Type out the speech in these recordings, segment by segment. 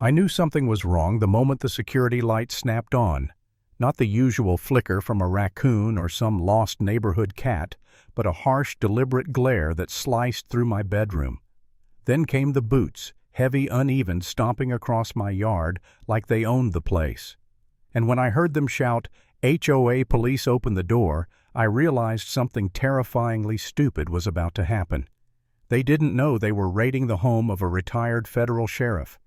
I knew something was wrong the moment the security light snapped on. Not the usual flicker from a raccoon or some lost neighborhood cat, but a harsh, deliberate glare that sliced through my bedroom. Then came the boots, heavy, uneven, stomping across my yard like they owned the place. And when I heard them shout, "HOA police, open the door," I realized something terrifyingly stupid was about to happen. They didn't know they were raiding the home of a retired federal sheriff,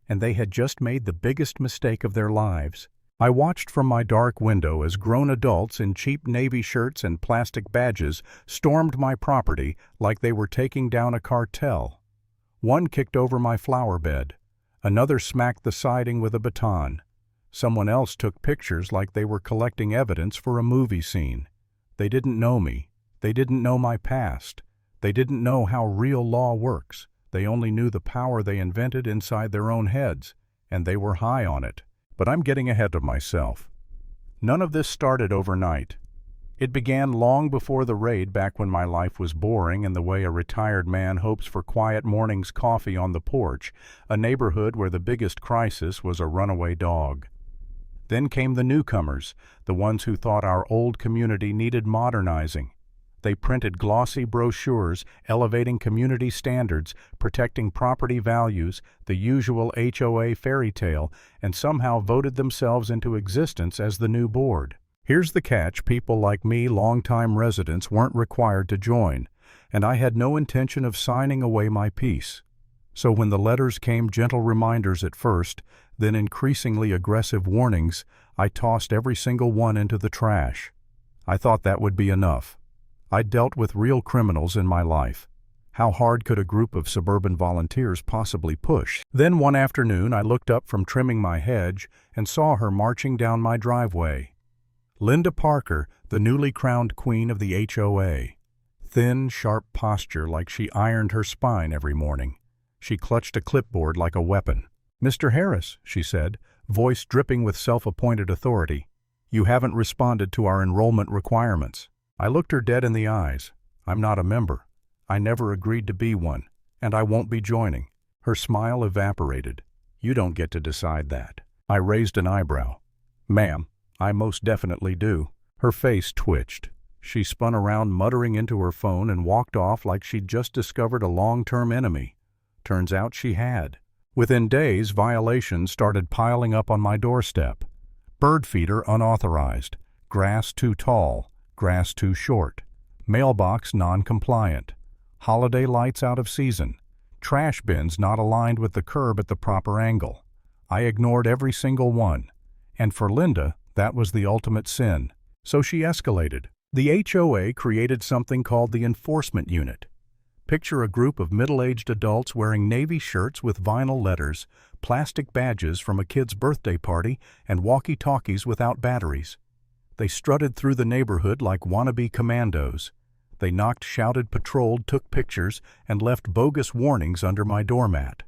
and they had just made the biggest mistake of their lives. I watched from my dark window as grown adults in cheap Navy shirts and plastic badges stormed my property like they were taking down a cartel. One kicked over my flower bed. Another smacked the siding with a baton. Someone else took pictures like they were collecting evidence for a movie scene. They didn't know me. They didn't know my past. They didn't know how real law works. They only knew the power they invented inside their own heads, and they were high on it. But I'm getting ahead of myself. None of this started overnight. It began long before the raid, back when my life was boring and the way a retired man hopes for quiet mornings coffee on the porch, a neighborhood where the biggest crisis was a runaway dog. Then came the newcomers, the ones who thought our old community needed modernizing. They printed glossy brochures elevating community standards, protecting property values, the usual HOA fairy tale, and somehow voted themselves into existence as the new board. Here's the catch: people like me, longtime residents, weren't required to join, and I had no intention of signing away my peace. So when the letters came, gentle reminders at first, then increasingly aggressive warnings, I tossed every single one into the trash. I thought that would be enough. I'd dealt with real criminals in my life. How hard could a group of suburban volunteers possibly push? Then one afternoon I looked up from trimming my hedge and saw her marching down my driveway. Linda Parker, the newly crowned queen of the HOA. Thin, sharp posture like she ironed her spine every morning. She clutched a clipboard like a weapon. "Mr. Harris," she said, voice dripping with self-appointed authority, "you haven't responded to our enrollment requirements." I looked her dead in the eyes. "I'm not a member. I never agreed to be one, and I won't be joining." Her smile evaporated. "You don't get to decide that." I raised an eyebrow. "Ma'am, I most definitely do." Her face twitched. She spun around, muttering into her phone, and walked off like she'd just discovered a long-term enemy. Turns out she had. Within days, violations started piling up on my doorstep. Bird feeder unauthorized, grass too tall, grass too short, mailbox non-compliant, holiday lights out of season, trash bins not aligned with the curb at the proper angle. I ignored every single one. And for Linda, that was the ultimate sin. So she escalated. The HOA created something called the Enforcement Unit. Picture a group of middle-aged adults wearing navy shirts with vinyl letters, plastic badges from a kid's birthday party, and walkie-talkies without batteries. They strutted through the neighborhood like wannabe commandos. They knocked, shouted, patrolled, took pictures, and left bogus warnings under my doormat.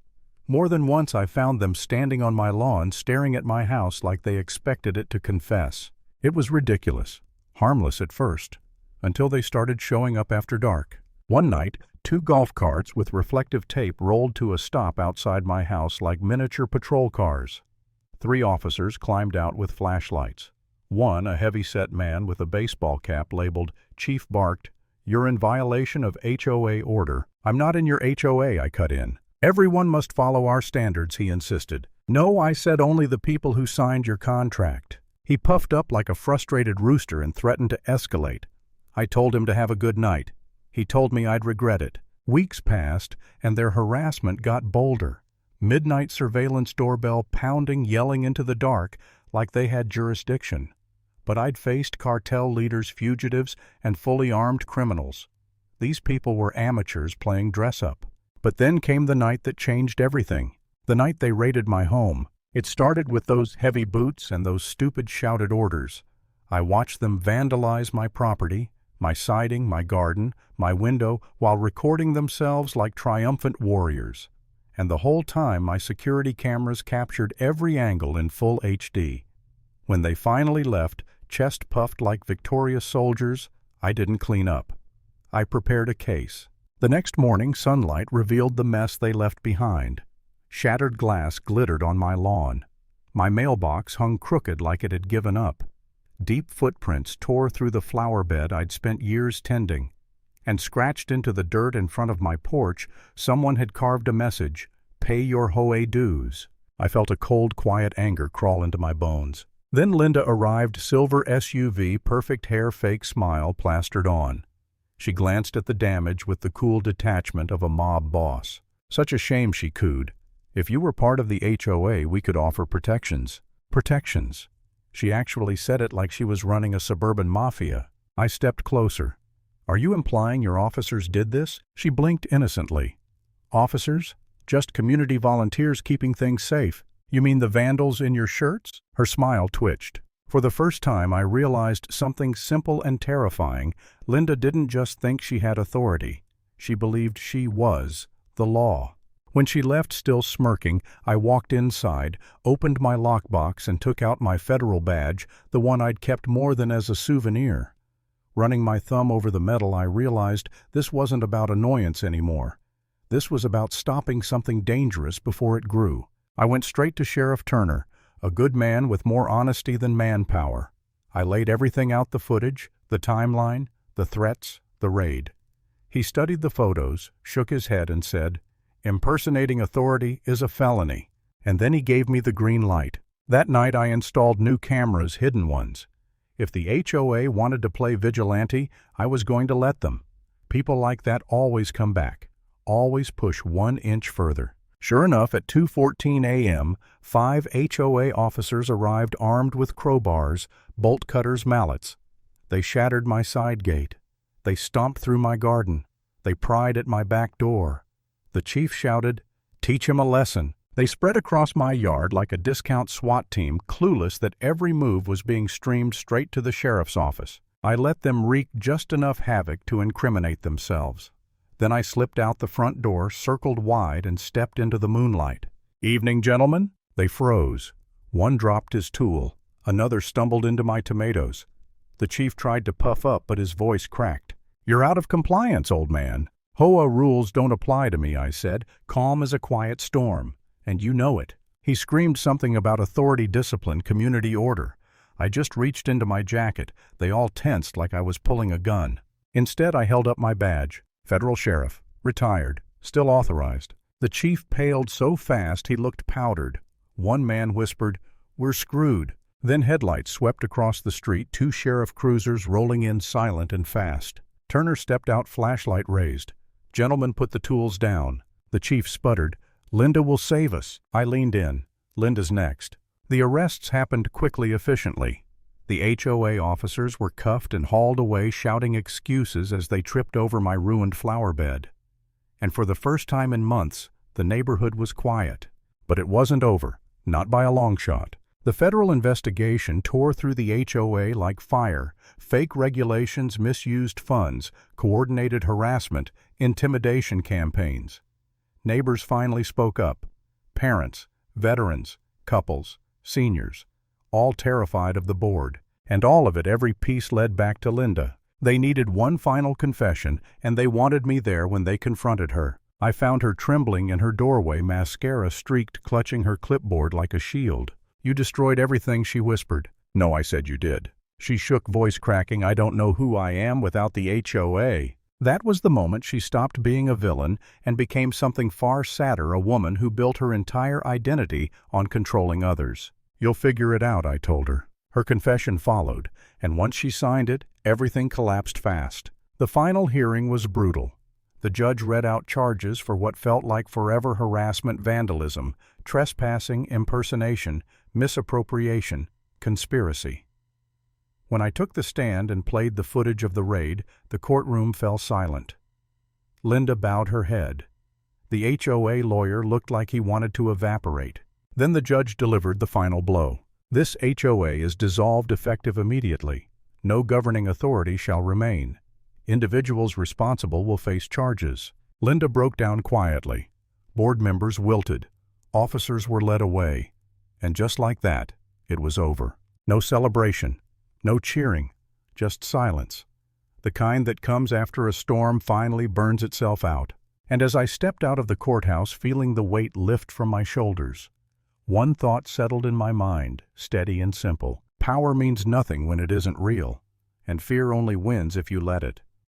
More than once I found them standing on my lawn staring at my house like they expected it to confess. It was ridiculous, harmless at first, until they started showing up after dark. One night, 2 golf carts with reflective tape rolled to a stop outside my house like miniature patrol cars. 3 officers climbed out with flashlights. One, a heavy-set man with a baseball cap labeled Chief, barked, "You're in violation of HOA order." "I'm not in your HOA," I cut in. "Everyone must follow our standards," he insisted. "No," I said, "only the people who signed your contract." He puffed up like a frustrated rooster and threatened to escalate. I told him to have a good night. He told me I'd regret it. Weeks passed, and their harassment got bolder. Midnight surveillance doorbell pounding, yelling into the dark like they had jurisdiction. But I'd faced cartel leaders, fugitives, and fully armed criminals. These people were amateurs playing dress-up. But then came the night that changed everything. The night they raided my home. It started with those heavy boots and those stupid shouted orders. I watched them vandalize my property, my siding, my garden, my window, while recording themselves like triumphant warriors. And the whole time my security cameras captured every angle in full HD. When they finally left, chest puffed like victorious soldiers, I didn't clean up. I prepared a case. The next morning, sunlight revealed the mess they left behind. Shattered glass glittered on my lawn. My mailbox hung crooked like it had given up. Deep footprints tore through the flower bed I'd spent years tending. And scratched into the dirt in front of my porch, someone had carved a message, "Pay your HOA dues." I felt a cold, quiet anger crawl into my bones. Then Linda arrived, silver SUV, perfect hair, fake smile plastered on. She glanced at the damage with the cool detachment of a mob boss. "Such a shame," she cooed. "If you were part of the HOA, we could offer protections." Protections. She actually said it like she was running a suburban mafia. I stepped closer. "Are you implying your officers did this?" She blinked innocently. "Officers? Just community volunteers keeping things safe. You mean the vandals in your shirts?" Her smile twitched. For the first time, I realized something simple and terrifying. Linda didn't just think she had authority. She believed she was the law. When she left, still smirking, I walked inside, opened my lockbox, and took out my federal badge, the one I'd kept more than as a souvenir. Running my thumb over the metal, I realized this wasn't about annoyance anymore. This was about stopping something dangerous before it grew. I went straight to Sheriff Turner, a good man with more honesty than manpower. I laid everything out: the footage, the timeline, the threats, the raid. He studied the photos, shook his head, and said, "Impersonating authority is a felony." And then he gave me the green light. That night I installed new cameras, hidden ones. If the HOA wanted to play vigilante, I was going to let them. People like that always come back, always push 1 inch further. Sure enough, at 2:14 a.m., 5 HOA officers arrived armed with crowbars, bolt cutters, mallets. They shattered my side gate. They stomped through my garden. They pried at my back door. The chief shouted, "Teach him a lesson." They spread across my yard like a discount SWAT team, clueless that every move was being streamed straight to the sheriff's office. I let them wreak just enough havoc to incriminate themselves. Then I slipped out the front door, circled wide, and stepped into the moonlight. "Evening, gentlemen." They froze. One dropped his tool. Another stumbled into my tomatoes. The chief tried to puff up, but his voice cracked. "You're out of compliance, old man." "HOA rules don't apply to me," I said, calm as a quiet storm. "And you know it." He screamed something about authority, discipline, community order. I just reached into my jacket. They all tensed like I was pulling a gun. Instead, I held up my badge. Federal Sheriff, retired, still authorized. The chief paled so fast he looked powdered. One man whispered, "We're screwed." Then headlights swept across the street, 2 sheriff cruisers rolling in silent and fast. Turner stepped out, flashlight raised. "Gentlemen, put the tools down." The chief sputtered, "Linda will save us." I leaned in. "Linda's next." The arrests happened quickly, efficiently. The HOA officers were cuffed and hauled away, shouting excuses as they tripped over my ruined flower bed. And for the first time in months, the neighborhood was quiet. But it wasn't over, not by a long shot. The federal investigation tore through the HOA like fire. Fake regulations, misused funds, coordinated harassment, intimidation campaigns. Neighbors finally spoke up. Parents, veterans, couples, seniors, all terrified of the board. And all of it, every piece led back to Linda. They needed one final confession, and they wanted me there when they confronted her. I found her trembling in her doorway, mascara streaked, clutching her clipboard like a shield. "You destroyed everything," she whispered. "No," I said, "you did." She shook, voice cracking, "I don't know who I am without the HOA." That was the moment she stopped being a villain and became something far sadder, a woman who built her entire identity on controlling others. "You'll figure it out," I told her. Her confession followed, and once she signed it, everything collapsed fast. The final hearing was brutal. The judge read out charges for what felt like forever: harassment, vandalism, trespassing, impersonation, misappropriation, conspiracy. When I took the stand and played the footage of the raid, the courtroom fell silent. Linda bowed her head. The HOA lawyer looked like he wanted to evaporate. Then the judge delivered the final blow. "This HOA is dissolved effective immediately. No governing authority shall remain. Individuals responsible will face charges." Linda broke down quietly. Board members wilted. Officers were led away. And just like that, it was over. No celebration. No cheering, just silence. The kind that comes after a storm finally burns itself out. And as I stepped out of the courthouse feeling the weight lift from my shoulders, one thought settled in my mind, steady and simple. Power means nothing when it isn't real, and fear only wins if you let it.